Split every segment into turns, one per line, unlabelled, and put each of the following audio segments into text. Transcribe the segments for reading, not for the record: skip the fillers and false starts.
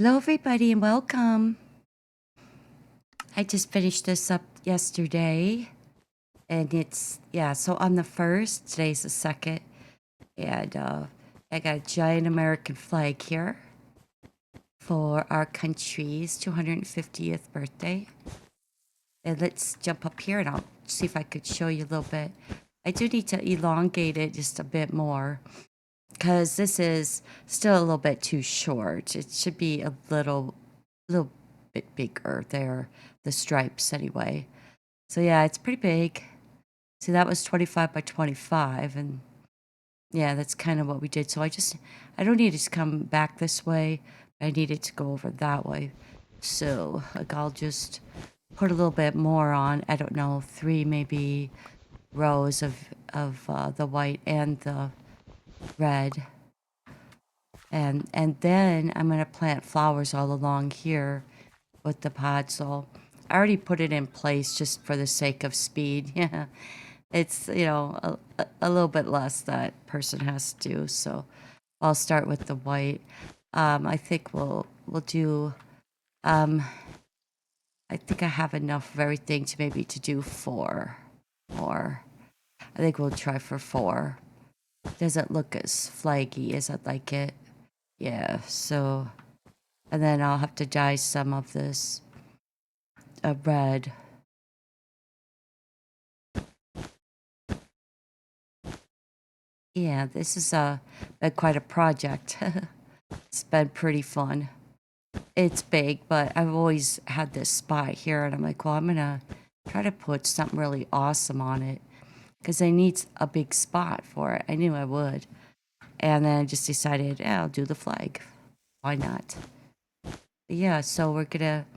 Hello, everybody, and welcome. I just finished this up yesterday, and so on the first, today's the second, and I got a giant American flag here for our country's 250th birthday. And let's jump up here and I'll see if I could show you a little bit. I do need to elongate it just a bit more because this is still a little bit too short. It should be a little bit bigger there, the stripes anyway. So yeah, it's pretty big. See, that was 25 by 25, and yeah, that's kind of what we did. So I don't need it to come back this way. I need it to go over that way. So like I'll just put a little bit more on. I don't know, 3 maybe rows of the white and the red. And then I'm gonna plant flowers all along here with the podzol. I already put it in place just for the sake of speed. Yeah, it's a little bit less that person has to do. So I'll start with the white. I think we'll do. Um, I think I have enough of everything to maybe to do 4 more. I think we'll try for 4. Doesn't look as flaggy as I'd like it. Yeah. So, and then I'll have to dye some of this red. Yeah, this is been quite a project. It's been pretty fun. It's big, but I've always had this spot here, and I'm like, well, I'm gonna try to put something really awesome on it because I need a big spot for it. I knew I would, and then I just decided, yeah, I'll do the flag. Why not? But yeah, so we're gonna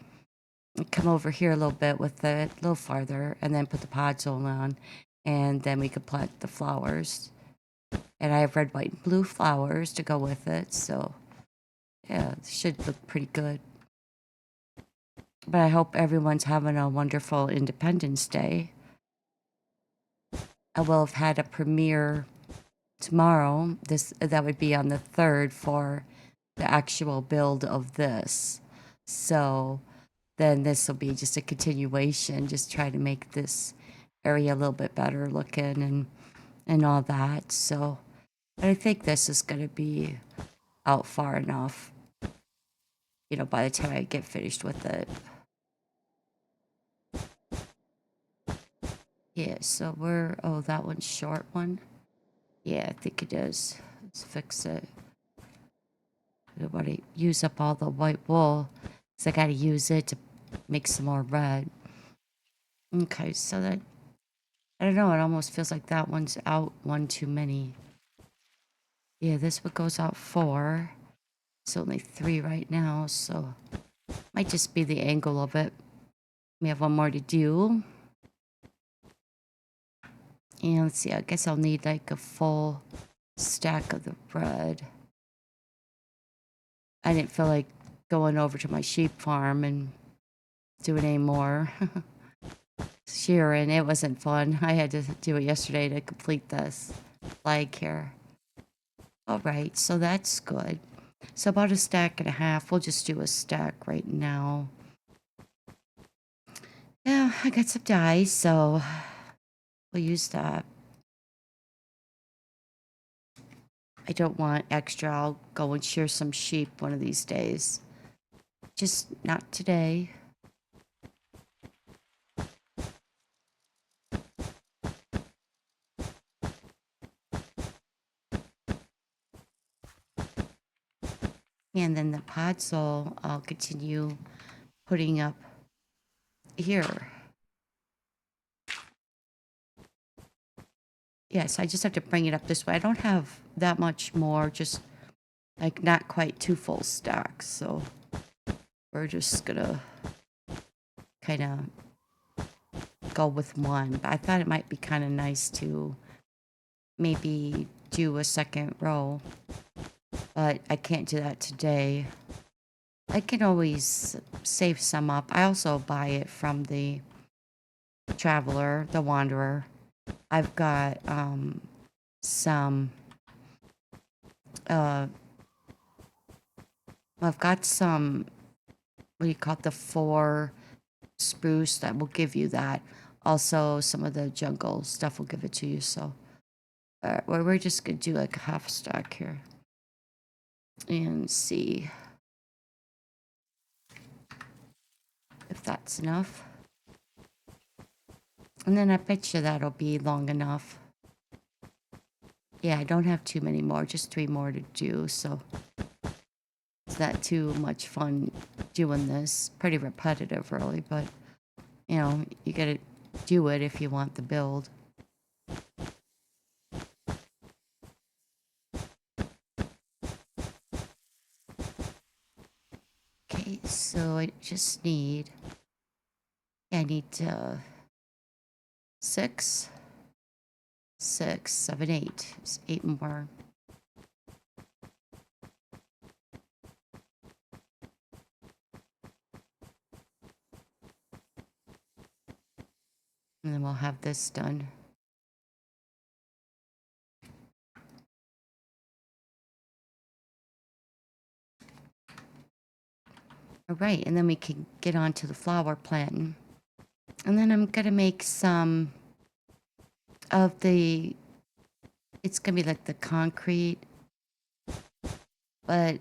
come over here a little bit with it, a little farther, and then put the podzol on, and then we could plant the flowers. And I have red, white, and blue flowers to go with it, so yeah, it should look pretty good. But I hope everyone's having a wonderful Independence Day. I will have had a premiere tomorrow. That would be on the 3rd for the actual build of this. So then this will be just a continuation, just try to make this area a little bit better looking and all that. So but I think this is going to be out far enough, by the time I get finished with it. Yeah, so oh, that one's short one. Yeah, I think it is. Let's fix it. I don't want to use up all the white wool, because I got to use it to make some more red. Okay, so I don't know, it almost feels like that one's out one too many. Yeah, this one goes out 4. It's only 3 right now, so might just be the angle of it. We have one more to do. And let's see, I guess I'll need like a full stack of the red. I didn't feel like going over to my sheep farm and doing any more shearing. It wasn't fun. I had to do it yesterday to complete this flag here. All right, so that's good. So about a stack and a half. We'll just do a stack right now. Yeah, I got some dye, so we'll use that. I don't want extra. I'll go and shear some sheep one of these days. Just not today. And then the podzol I'll continue putting up here. Yes, I just have to bring it up this way. I don't have that much more, just like not quite 2 full stacks. So we're just gonna kind of go with 1. But I thought it might be kind of nice to maybe do a second row, but I can't do that today. I can always save some up. I also buy it from the traveler, the wanderer. I've got some I've got some, what do you call it, the 4 spruce that will give you that. Also, some of the jungle stuff will give it to you. So, well, we're just gonna do like a half stack here and see if that's enough. And then I bet you that'll be long enough. Yeah, I don't have too many more, just 3 more to do. So it's not too much fun doing this. Pretty repetitive, really, but you know, you gotta do it if you want the build. Okay, so I just need, I need 6, 6, 7, 8. It's 8 more. And then we'll have this done. All right, and then we can get on to the flower planting. And then I'm gonna make some of the, it's gonna be like the concrete, but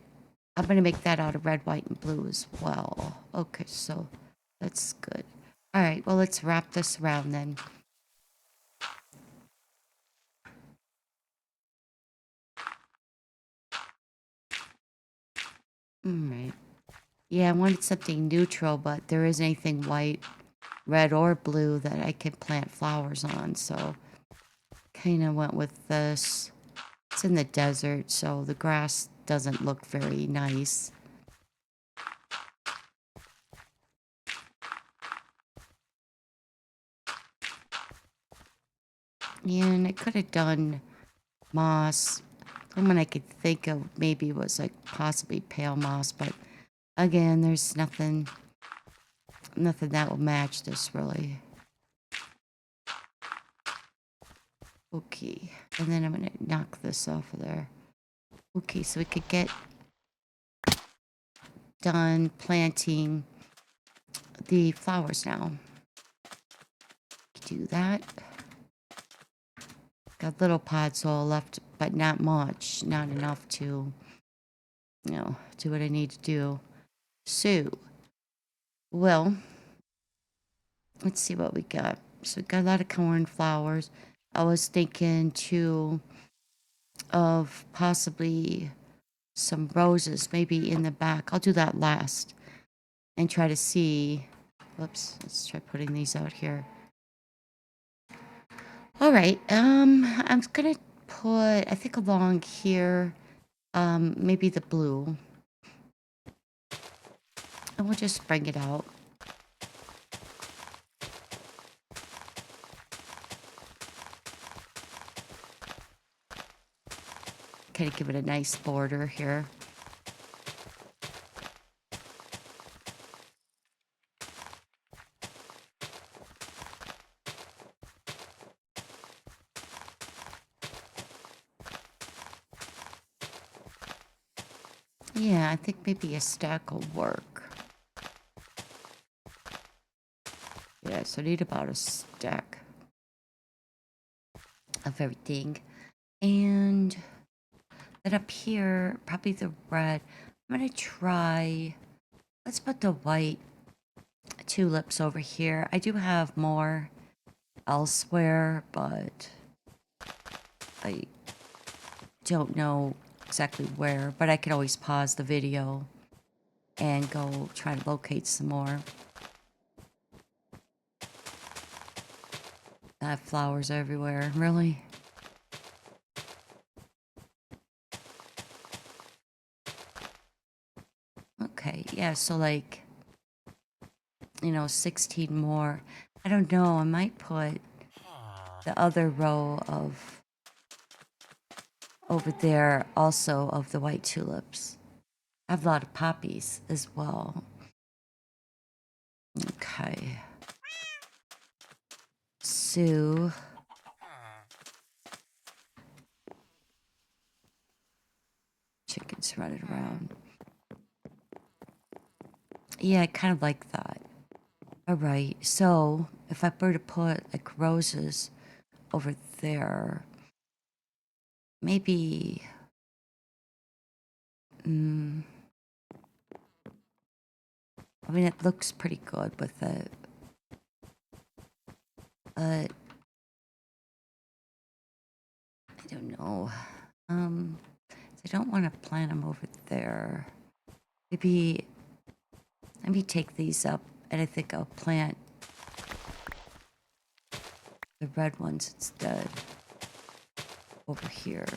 I'm gonna make that out of red, white, and blue as well. Okay, so that's good. All right, well, let's wrap this around then. All right. Yeah, I wanted something neutral, but there isn't anything white, red, or blue that I can plant flowers on, so kind of went with this. It's in the desert, so the grass doesn't look very nice. And I could have done moss. The one I could think of maybe was like possibly pale moss, but again, there's nothing that will match this really. Okay, and then I'm gonna knock this off of there. Okay, so we could get done planting the flowers now. Do that. Got little pods all left, but not much, not enough to, you know, do what I need to do. So, well, let's see what we got. So we got a lot of cornflowers. I was thinking too of possibly some roses, maybe in the back. I'll do that last and try to see. Whoops, let's try putting these out here. All right, I'm gonna put, I think along here, maybe the blue. And we'll just bring it out. Kind of give it a nice border here. Yeah, I think maybe a stack will work. Yeah, so I need about a stack of everything. And then up here, probably the red. I'm gonna try, let's put the white tulips over here. I do have more elsewhere, but I don't know exactly where. But I can always pause the video and go try to locate some more. I have flowers everywhere, really. Okay, yeah, so like, you know, 16 more. I don't know, I might put the other row of over there also of the white tulips. I have a lot of poppies as well. Okay. So chickens running around. Yeah, I kind of like that. All right, so if I were to put like roses over there, maybe, mm, I mean, it looks pretty good with it. I don't know. Um, I don't want to plant them over there. Maybe, let me take these up, and I think I'll plant the red ones instead over here.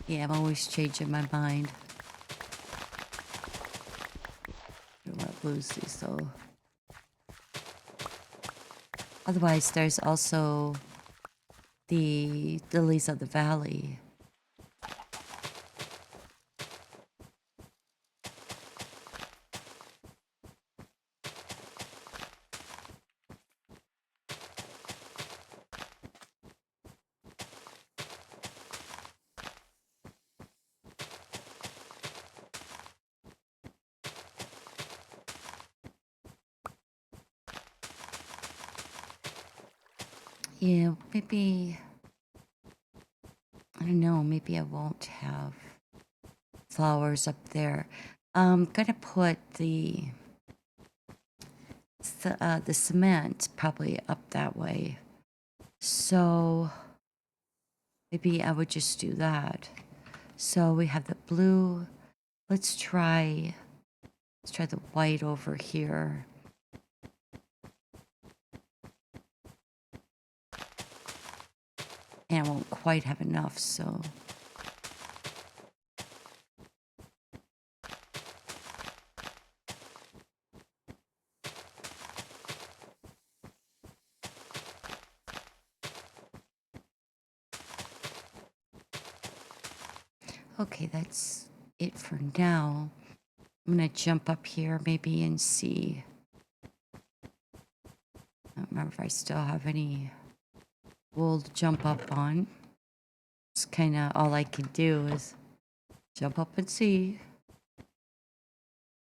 Yeah, I'm always changing my mind. I don't want to lose these though. Otherwise, there's also the lilies of the valley. Yeah, maybe, I don't know, maybe I won't have flowers up there. I'm gonna put the cement probably up that way. So maybe I would just do that. So we have the blue. Let's try the white over here. And I won't quite have enough, so. Okay, that's it for now. I'm gonna jump up here maybe and see. I don't remember if I still have any wool to jump up on. It's kind of all I can do is jump up and see.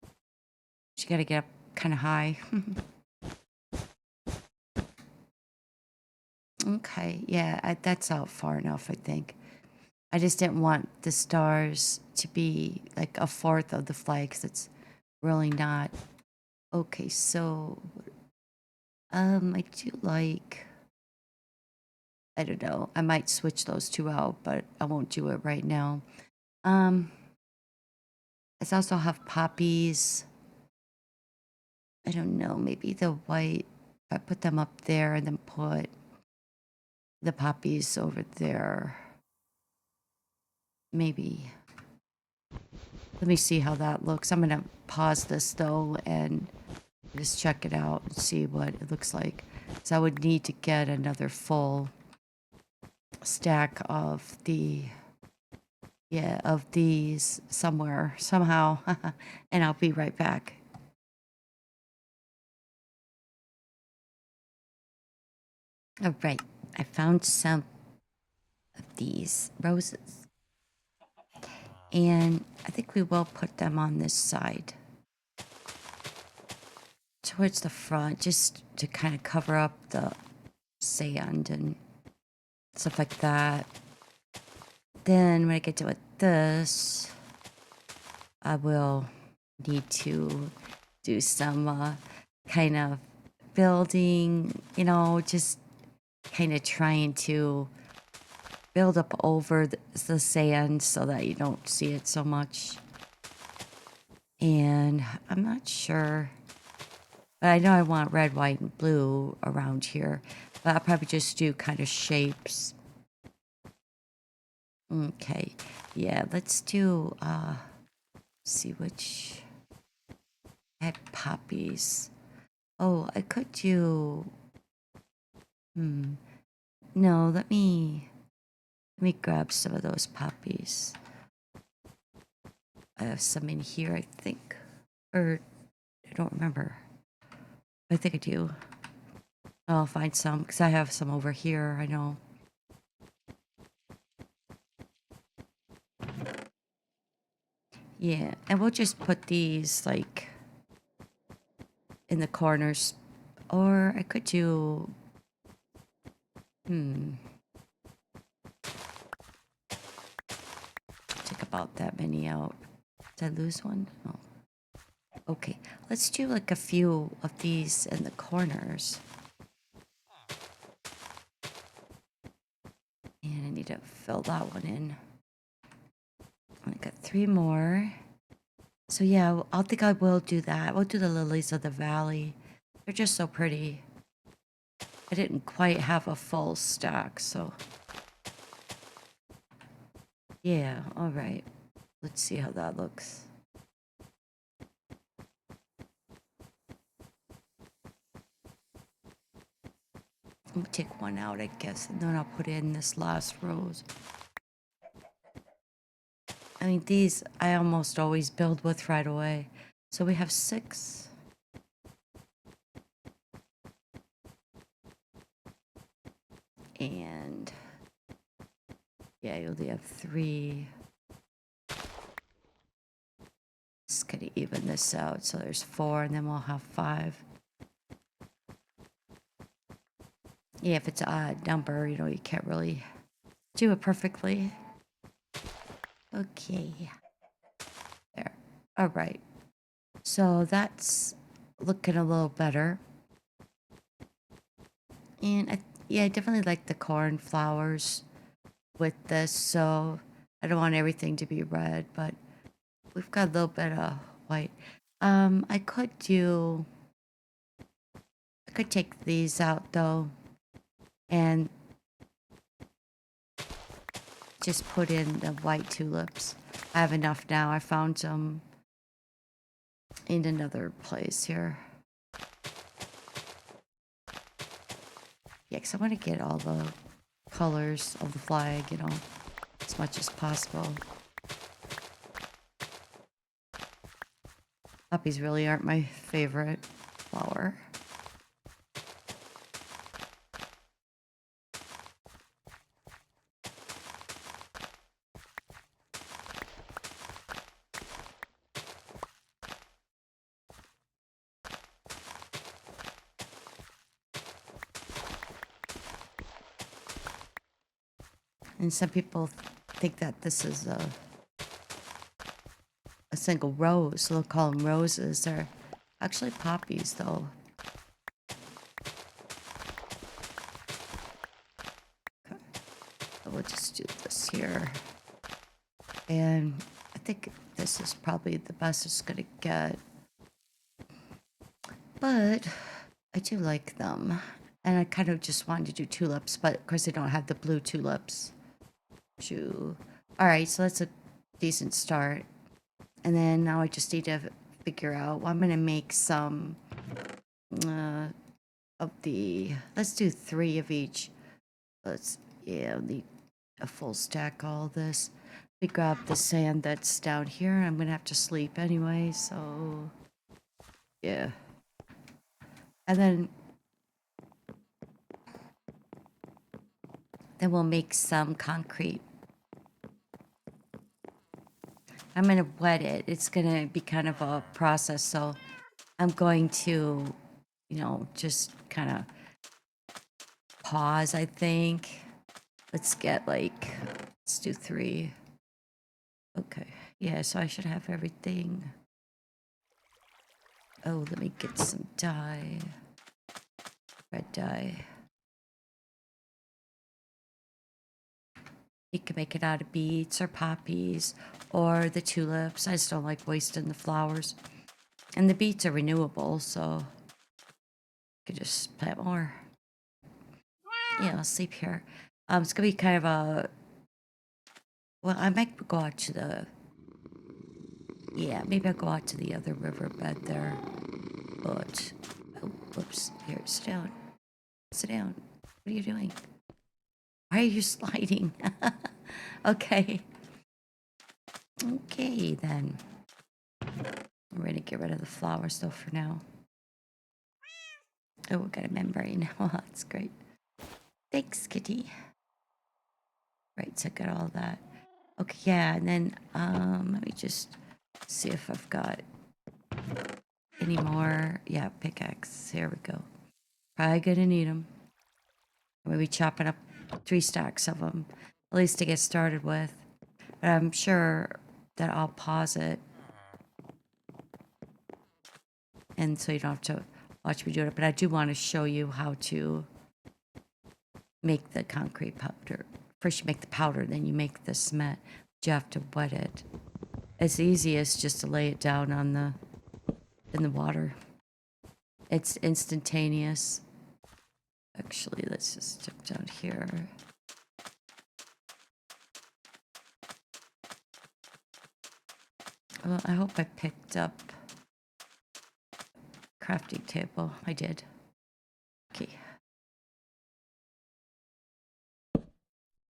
You gotta get up kind of high. Okay, yeah, that's out far enough, I think. I just didn't want the stars to be like a fourth of the flag, 'cause it's really not. Okay, so I do like, I don't know, I might switch those two out, but I won't do it right now. Um, I also have poppies. I don't know, maybe the white, if I put them up there and then put the poppies over there. Maybe. Let me see how that looks. I'm gonna pause this though and just check it out and see what it looks like. So I would need to get another full stack of of these somewhere, somehow. And I'll be right back. All right, I found some of these roses. And I think we will put them on this side towards the front, just to kind of cover up the sand and stuff like that. Then when I get to this, I will need to do some kind of building, just kind of trying to build up over the sand so that you don't see it so much. And I'm not sure, but I know I want red, white, and blue around here. But I'll probably just do kind of shapes. Okay, yeah, let's do, see which, I had poppies. Oh, I could do, no, let me grab some of those poppies. I have some in here, I think. Or, I don't remember. I think I do. I'll find some, because I have some over here, I know. Yeah, and we'll just put these like in the corners. Or I could do, take about that many out. Did I lose one? Oh. Okay, let's do like a few of these in the corners. And I need to fill that one in. I got 3 more. So yeah, I think I will do that. We'll do the lilies of the valley. They're just so pretty. I didn't quite have a full stack, so yeah, all right. Let's see how that looks. I'll take one out, I guess, and then I'll put in this last rose. I mean, these I almost always build with right away. So we have 6. And yeah, you only have 3. Just gonna even this out. So there's 4, and then we'll have 5. Yeah, if it's an odd number, you know, you can't really do it perfectly. Okay. There. All right. So that's looking a little better. And yeah, I definitely like the cornflowers with this. So I don't want everything to be red, but we've got a little bit of white. I could take these out though and just put in the white tulips. I have enough now. I found some in another place here. Yeah, because I want to get all the colors of the flag, you know, as much as possible. Poppies really aren't my favorite flower. And some people think that this is a single rose, so they'll call them roses. They're actually poppies, though. Okay. So we'll just do this here. And I think this is probably the best it's gonna get. But I do like them. And I kind of just wanted to do tulips, but of course they don't have the blue tulips. Alright, so that's a decent start. And then now I just need to figure out, well, I'm gonna make some of the, let's do 3 of each. Yeah, need a full stack all this. We grab the sand that's down here. I'm gonna have to sleep anyway, so yeah. And then we'll make some concrete. I'm gonna wet it. It's gonna be kind of a process, so I'm going to, you know, just kind of pause, I think. Let's get like, let's do 3. Okay, yeah, so I should have everything. Oh, let me get some dye. Red dye. You can make it out of beets or poppies or the tulips. I just don't like wasting the flowers. And the beets are renewable, so you could just plant more. Yeah, I'll sleep here. It's gonna be kind of a, well, I might go out to the, yeah, maybe I'll go out to the other riverbed there. But, oh, whoops, here, sit down. Sit down. What are you doing? Why are you sliding? Okay. Okay, then. We're gonna get rid of the flowers though for now. Oh, we got a membrane. Oh, that's great. Thanks, kitty. Right, so I got all that. Okay, yeah, and then let me just See if I've got any more. Yeah, pickaxe. Here we go. Probably gonna need them. Maybe chopping up 3 stacks of them, at least to get started with. But I'm sure that I'll pause it, and so you don't have to watch me do it. But I do want to show you how to make the concrete powder. First you make the powder, then you make the cement. But you have to wet it. It's easiest just to lay it down on in the water. It's instantaneous. Actually, let's just step down here. Well, I hope I picked up crafting table. I did. Okay.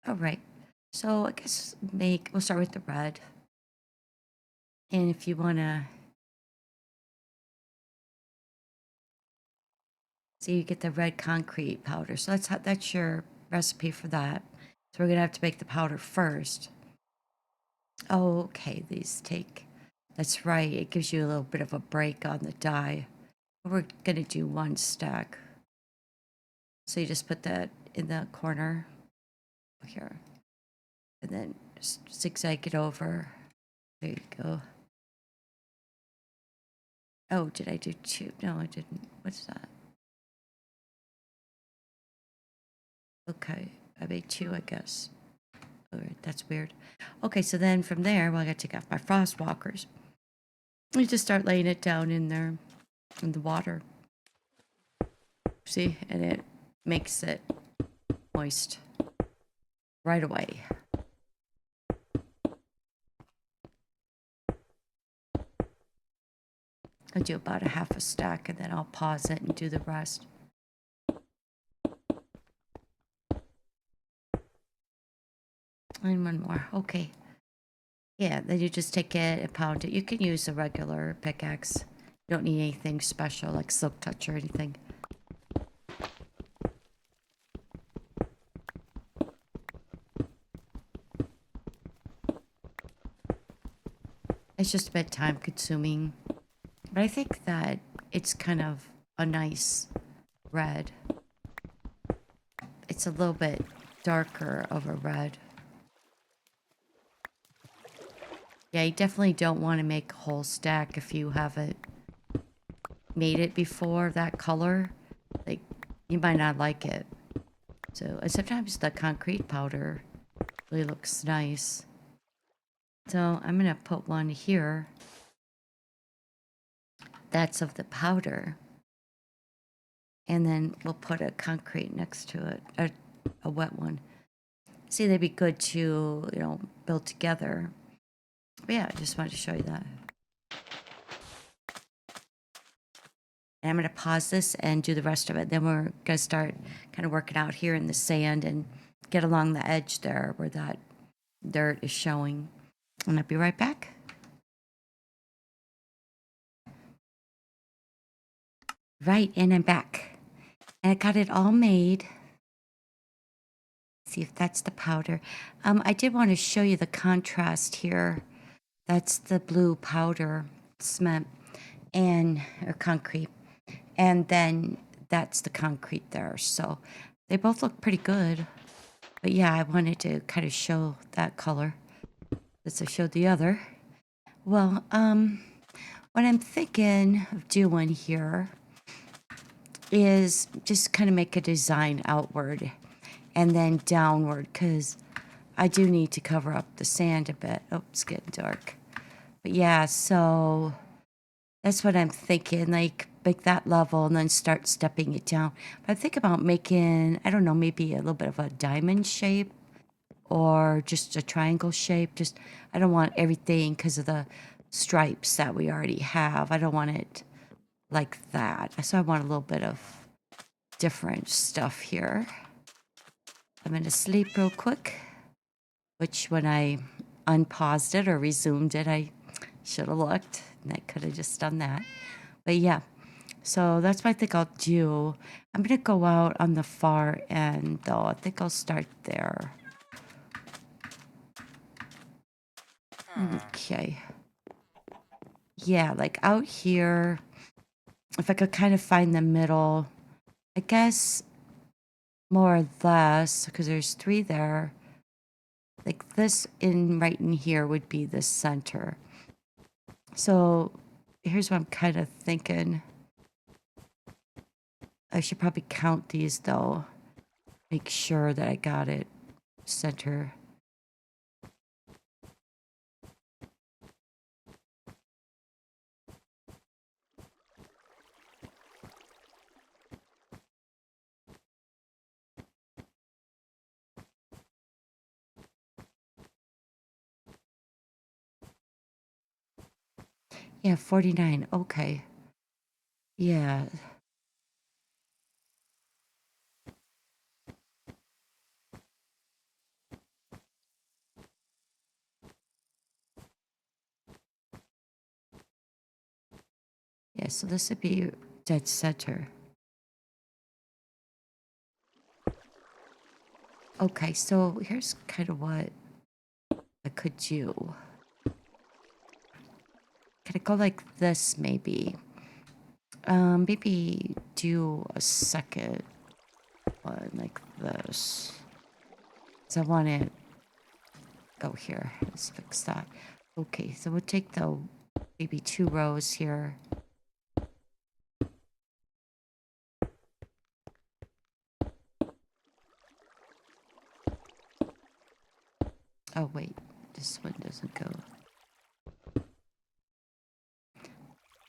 All right. So I guess we'll start with the red. And if you want to see, you get the red concrete powder. So that's your recipe for that. So we're going to have to make the powder first. Oh, okay. That's right. It gives you a little bit of a break on the dye. We're going to do 1 stack. So you just put that in the corner here. And then just zigzag it over. There you go. Oh, did I do 2? No, I didn't. What's that? Okay, I made 2, I guess. Oh, that's weird. Okay, so then from there, well, I got to take off my frost walkers. You just start laying it down in there, in the water. See, and it makes it moist right away. I'll do about a half a stack, and then I'll pause it and do the rest. And 1 more. Okay. Yeah, then you just take it and pound it. You can use a regular pickaxe. You don't need anything special like silk touch or anything. It's just a bit time consuming. But I think that it's kind of a nice red. It's a little bit darker of a red. Yeah, you definitely don't want to make a whole stack if you haven't made it before, that color. Like, you might not like it. So, and sometimes the concrete powder really looks nice. So, I'm going to put 1 here. That's of the powder. And then we'll put a concrete next to it, a wet one. See, they'd be good to, build together. But yeah, I just wanted to show you that. And I'm going to pause this and do the rest of it. Then we're going to start kind of working out here in the sand and get along the edge there where that dirt is showing. And I'll be right back. Right, and I'm back. And I got it all made. See if that's the powder. I did want to show you the contrast here. That's the blue powder cement or concrete. And then that's the concrete there. So they both look pretty good. But yeah, I wanted to kind of show that color as I showed the other. Well, what I'm thinking of doing here is just kind of make a design outward and then downward, because I do need to cover up the sand a bit. Oh, it's getting dark. But yeah, so that's what I'm thinking, like make that level and then start stepping it down. But I think about making, I don't know, maybe a little bit of a diamond shape or just a triangle shape. Just, I don't want everything because of the stripes that we already have. I don't want it like that. So I want a little bit of different stuff here. I'm going to sleep real quick, which when I unpaused it or resumed it, I should have looked, and I could have just done that. But yeah, so that's what I think I'll do. I'm going to go out on the far end, though. I think I'll start there. Okay. yeah, like out here, if I could kind of find the middle, I guess more or less, because there's three there. Like this in right in here would be the center. So here's what I'm kind of thinking. I should probably count these though. Make sure that I got it center. Yeah, 49. Okay. Yeah. Yeah, so this would be dead center. Okay, so here's kind of what I could do. Could I go like this maybe? Maybe do a second one like this. So I want to go here. Let's fix that. Okay, so we'll take the maybe 2 rows here. Oh wait, this one doesn't go.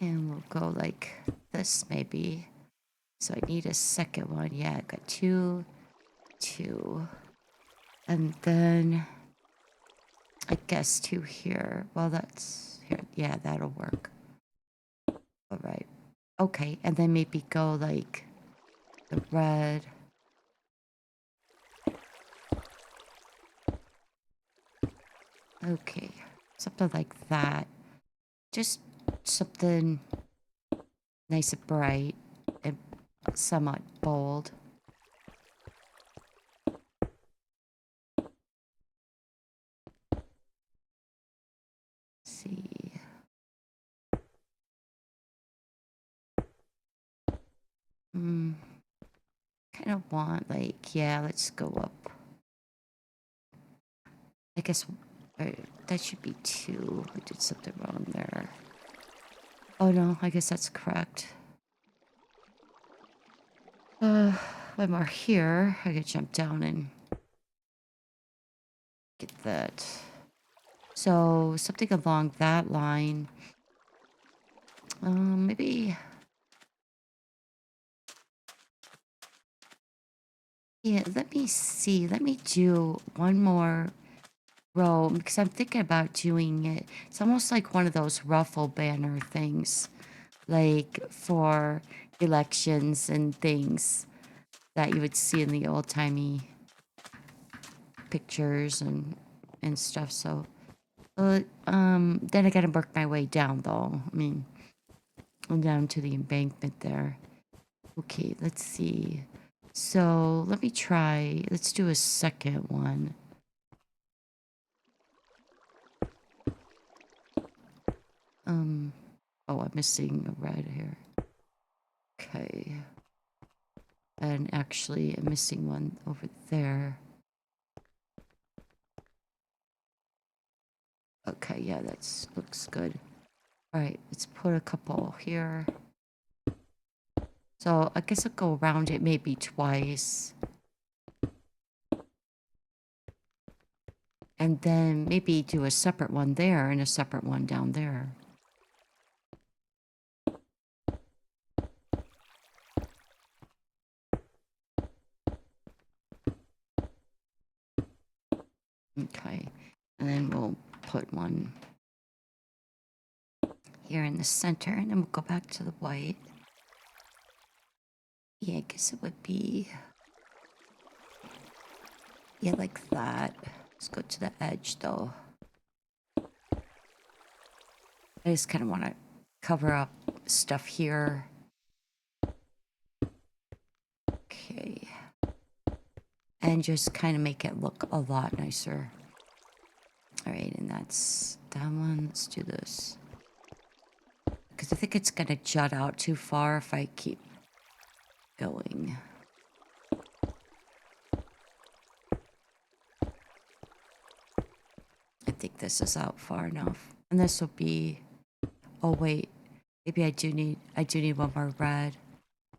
And we'll go like this maybe. So I need a second one. Yeah, I got 2, 2. And then I guess 2 here. Well, that's here. Yeah, that'll work. All right. Okay, and then maybe go like the red. Okay, something like that. Just something nice and bright and somewhat bold. Let's see. Kind of want like, yeah, let's go up. I guess that should be 2. I did something wrong there. Oh no, I guess that's correct. One more here. I gotta jump down and get that. So something along that line. Maybe. Yeah, let me see. Let me do one more row because I'm thinking about doing it. It's almost like one of those ruffle banner things, like for elections and things that you would see in the old timey pictures and stuff. So, then I gotta work my way down though. I mean, I'm down to the embankment there. Okay, let's see. So let me try. Let's do a second one. Oh, I'm missing a red here. Okay. And actually, I'm missing one over there. Okay, yeah, that looks good. All right, let's put a couple here. So I guess I'll go around it maybe twice. And then maybe do a separate one there and a separate one down there. Okay. And then we'll put one here in the center, and then we'll go back to the white. Yeah, I guess it would be, yeah, like that. Let's go to the edge, though. I just kind of want to cover up stuff here. Okay. And just kind of make it look a lot nicer. All right, and that's that one. Let's do this. Because I think it's going to jut out too far if I keep going. I think this is out far enough. And this will be... Oh, wait. Maybe I do need one more red.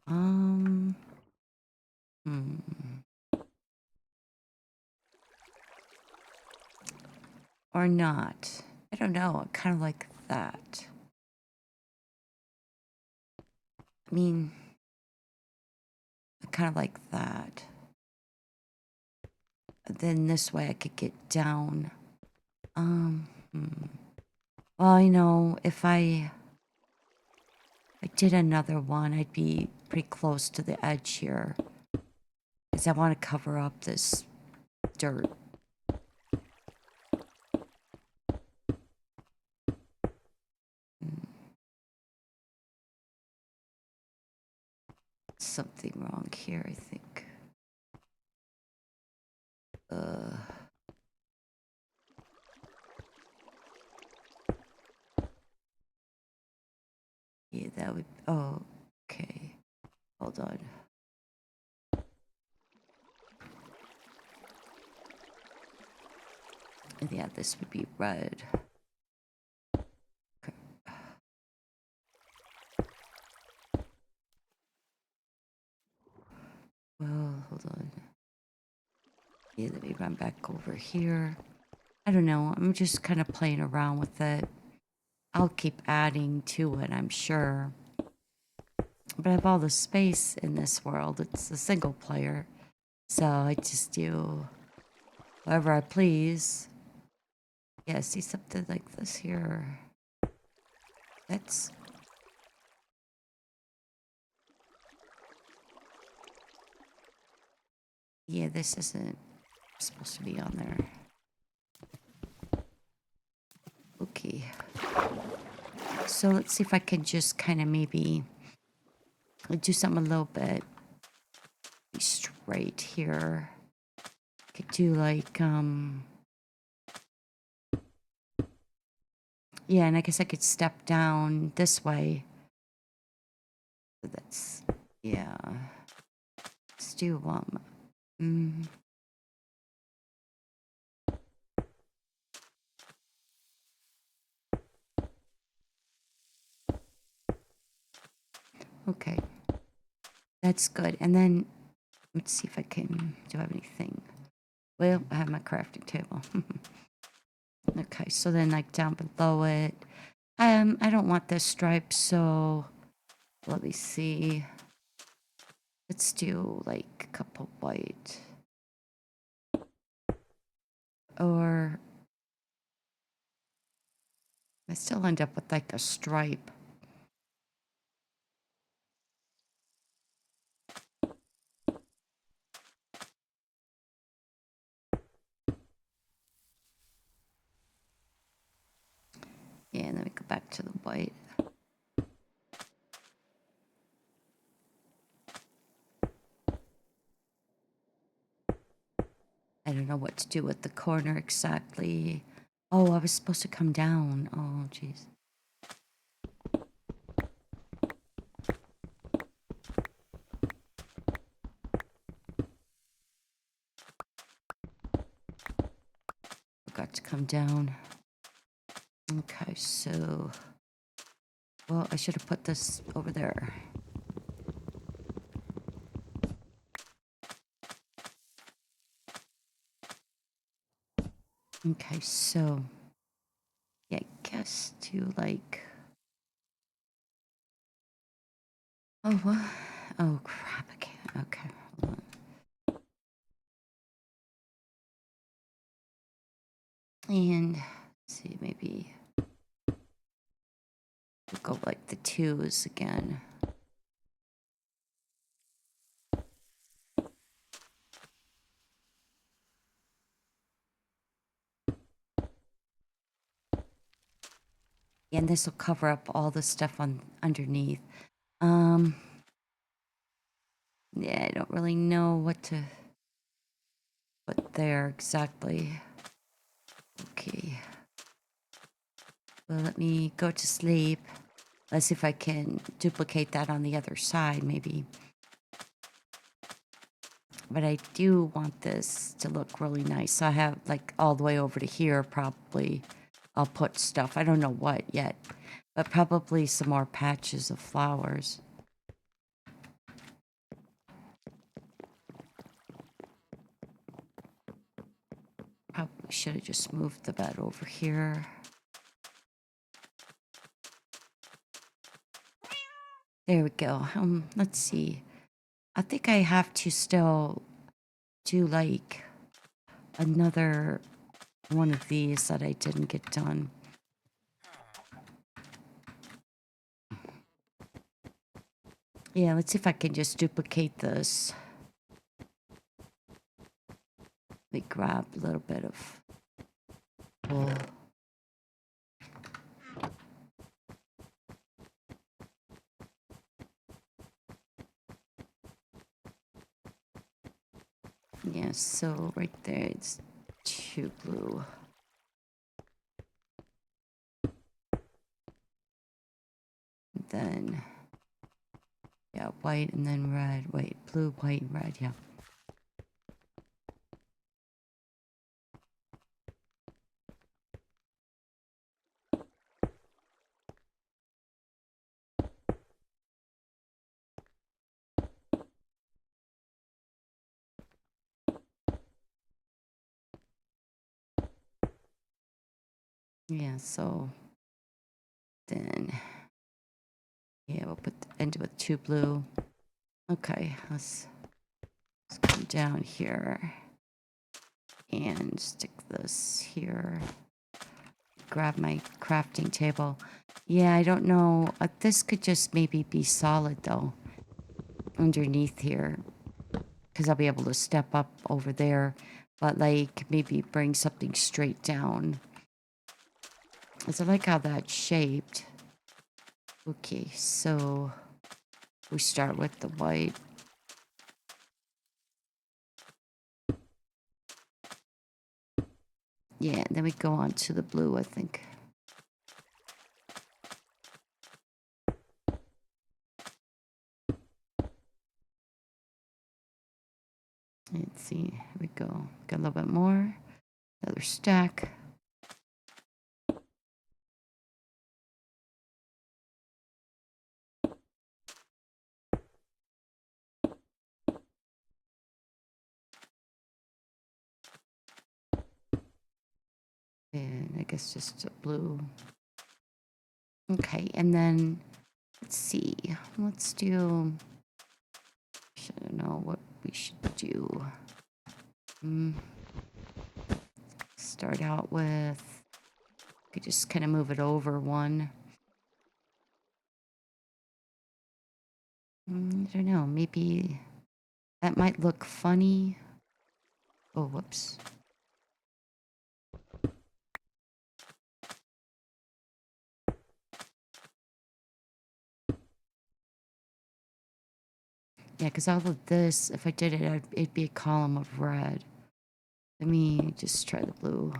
Hmm. Or not. I don't know. I kind of like that. I mean, I kind of like that. Then this way I could get down. Well, you know, if I did another one, I'd be pretty close to the edge here. Because I want to cover up this dirt. Something wrong here, I think. Yeah, that would... Oh, okay. Hold on. And yeah, this would be red. Okay. Well, hold on. Yeah, let me run back over here. I don't know. I'm just kind of playing around with it. I'll keep adding to it, I'm sure. But I have all the space in this world. It's a single player. So I just do whatever I please. Yeah, see something like this here. That's... Yeah, this isn't supposed to be on there. Okay. So let's see if I can just kind of maybe do something a little bit straight here. Could do like, yeah, and I guess I could step down this way. That's, yeah. Let's do, okay. That's good. And then, let's see if I can, do I have anything? Well, I have my crafting table. Okay, so then like down below it, I don't want this stripe, so let me see. Let's do like a couple white. Or I still end up with like a stripe. Yeah, and then we go back to the white. I don't know what to do with the corner exactly. Oh, I was supposed to come down. Oh, jeez. Forgot to come down. Okay, so... Well, I should have put this over there. Okay, so... Yeah, I guess to like... Oh, what? Oh, crap, I can't. Okay, hold on. And, let's see, maybe... We'll go like the twos again. And this will cover up all the stuff on underneath. Yeah, I don't really know what to put there exactly. Okay. Well, let me go to sleep. Let's see if I can duplicate that on the other side, maybe. But I do want this to look really nice. So I have like all the way over to here, probably I'll put stuff. I don't know what yet, but probably some more patches of flowers. Probably should have just moved the bed over here. There we go. Let's see. I think I have to still do like another one of these that I didn't get done. Yeah, let's see if I can just duplicate this. Let me grab a little bit of wool. Yeah, so right there it's 2 blue. Then, yeah, white and then red. Wait, blue, white, and red, yeah. Yeah, so then, yeah, we'll end with 2 blue. Okay, let's come down here and stick this here. Grab my crafting table. Yeah, I don't know. This could just maybe be solid though, underneath here, because I'll be able to step up over there, but like maybe bring something straight down. Is I like how that's shaped. Okay, so we start with the white. Yeah, then we go on to the blue, I think. Let's see, here we go. Got a little bit more. Another stack. And I guess just a blue. Okay, and then let's see. Let's do. I don't know what we should do. Start out with. Could just kind of move it over one. I don't know. Maybe that might look funny. Oh, whoops. Yeah, because all of this, if I did it, it'd be a column of red. Let me just try the blue.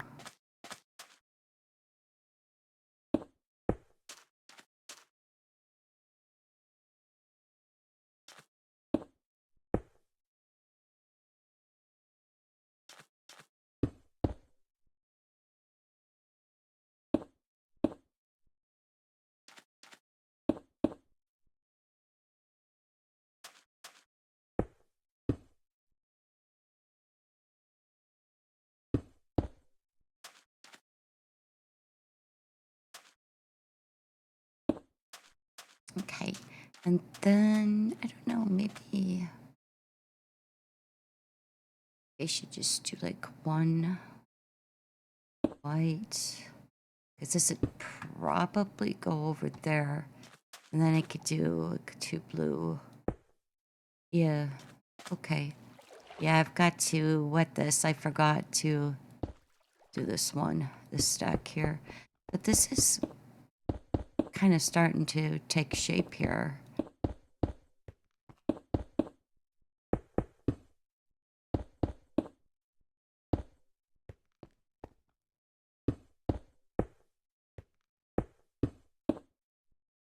Okay, and then, I don't know, maybe I should just do like one white. Because this would probably go over there. And then I could do like 2 blue. Yeah, okay. Yeah, I've got to wet this. I forgot to do this one, this stack here. But this is kind of starting to take shape here.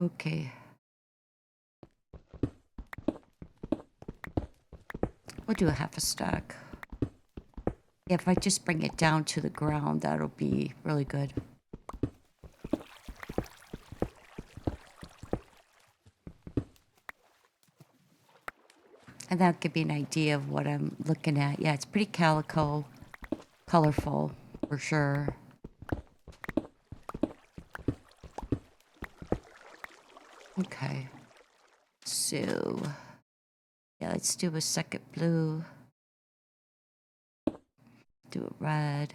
Okay. We'll do a half a stack. Yeah, if I just bring it down to the ground, that'll be really good. And that'll give me an idea of what I'm looking at. Yeah, it's pretty calico, colorful, for sure. Okay. So, yeah, let's do a second blue. Do a red.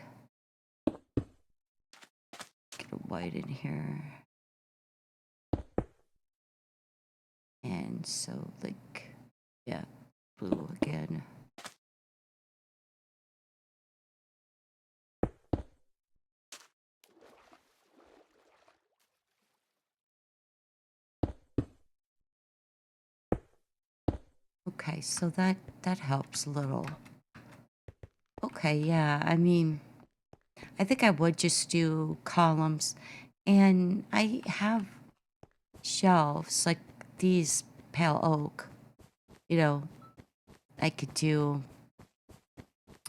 Get a white in here. And so, like, yeah, blue again. Okay, so that helps a little. Okay, yeah, I mean, I think I would just do columns. And I have shelves like these pale oak, you know, I could do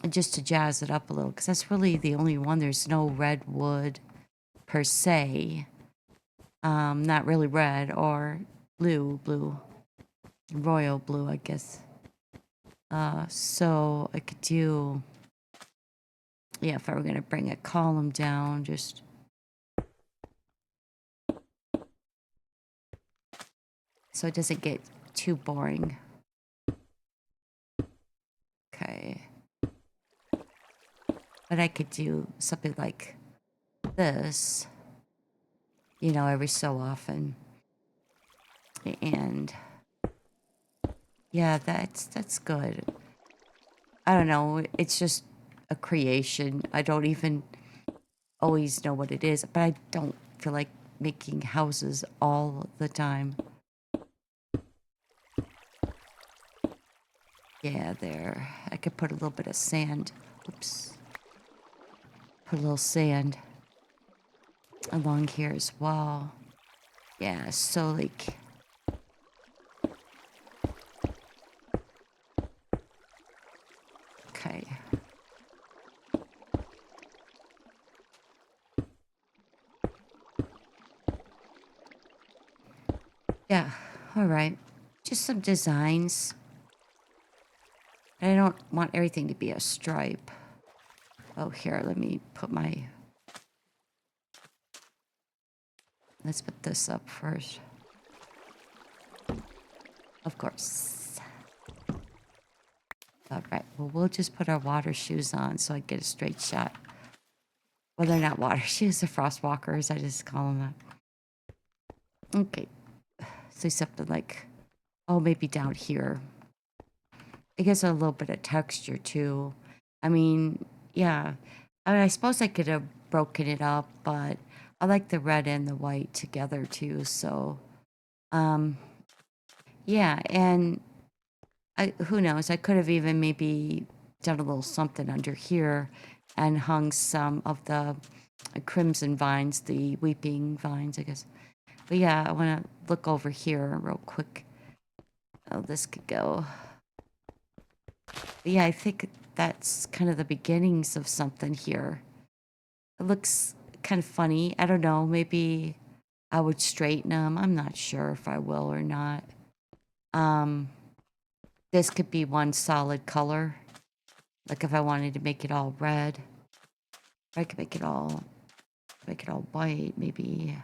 just to jazz it up a little because that's really the only one. There's no red wood per se. Not really red or blue, royal blue, I guess. So I could do, yeah, if I were gonna bring a column down, just so it doesn't get too boring. Okay. But I could do something like this, you know, every so often. And yeah, that's good. I don't know, it's just a creation. I don't even always know what it is, but I don't feel like making houses all the time. Yeah, there. I could put a little bit of sand. Oops. Put a little sand along here as well. Yeah, so like, okay. Yeah, all right. Just some designs. I don't want everything to be a stripe. Oh, here, let me put my... Let's put this up first. Of course. All right, well, we'll just put our water shoes on so I get a straight shot. Well, they're not water shoes, they're frost walkers. I just call them that. Okay. So something like, oh, maybe down here. It gives a little bit of texture, too. I mean, yeah. I mean, I suppose I could have broken it up, but I like the red and the white together, too. So, um, yeah. And who knows? I could have even maybe done a little something under here and hung some of the crimson vines, the weeping vines, I guess. But yeah, I want to look over here real quick. Oh, this could go. But yeah, I think that's kind of the beginnings of something here. It looks kind of funny. I don't know. Maybe I would straighten them. I'm not sure if I will or not. Um, this could be one solid color. Like if I wanted to make it all red, I could make it all white, maybe.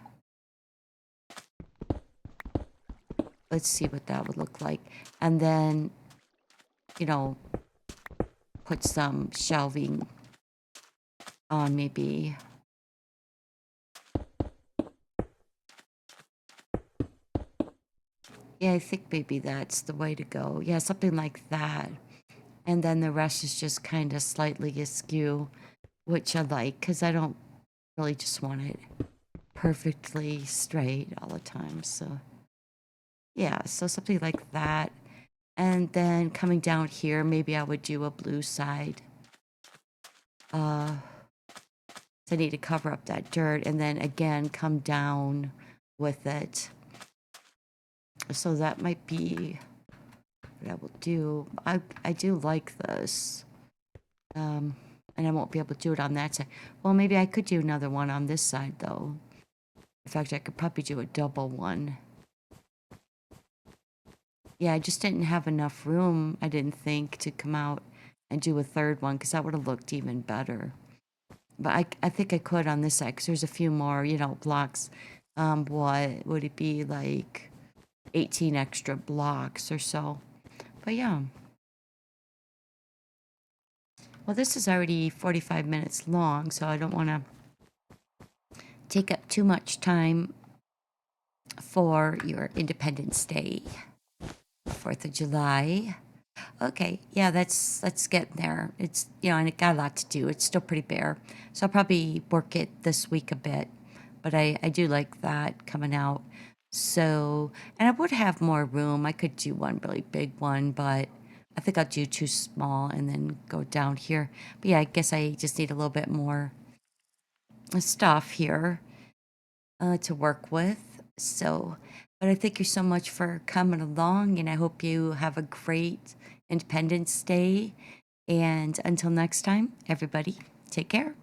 Let's see what that would look like. And then, you know, put some shelving on maybe. Yeah, I think maybe that's the way to go. Yeah, something like that. And then the rest is just kind of slightly askew, which I like because I don't really just want it perfectly straight all the time. So, yeah, so something like that. And then coming down here, maybe I would do a blue side. So I need to cover up that dirt and then again come down with it. So that might be what I will do. I do like this. And I won't be able to do it on that side. Well, maybe I could do another one on this side, though. In fact, I could probably do a double one. Yeah, I just didn't have enough room, I didn't think, to come out and do a third one, because that would have looked even better. But I think I could on this side, because there's a few more, blocks. What would it be, like 18 extra blocks or so? But yeah. Well, this is already 45 minutes long, so I don't want to take up too much time for your Independence Day, 4th of July. Okay, yeah, let's get there. It's, and it got a lot to do. It's still pretty bare. So I'll probably work it this week a bit. But I do like that coming out. So, and I would have more room. I could do one really big one, but I think I'll do two small and then go down here. But yeah, I guess I just need a little bit more stuff here to work with. So, but I thank you so much for coming along, and I hope you have a great Independence Day. And until next time, everybody, take care.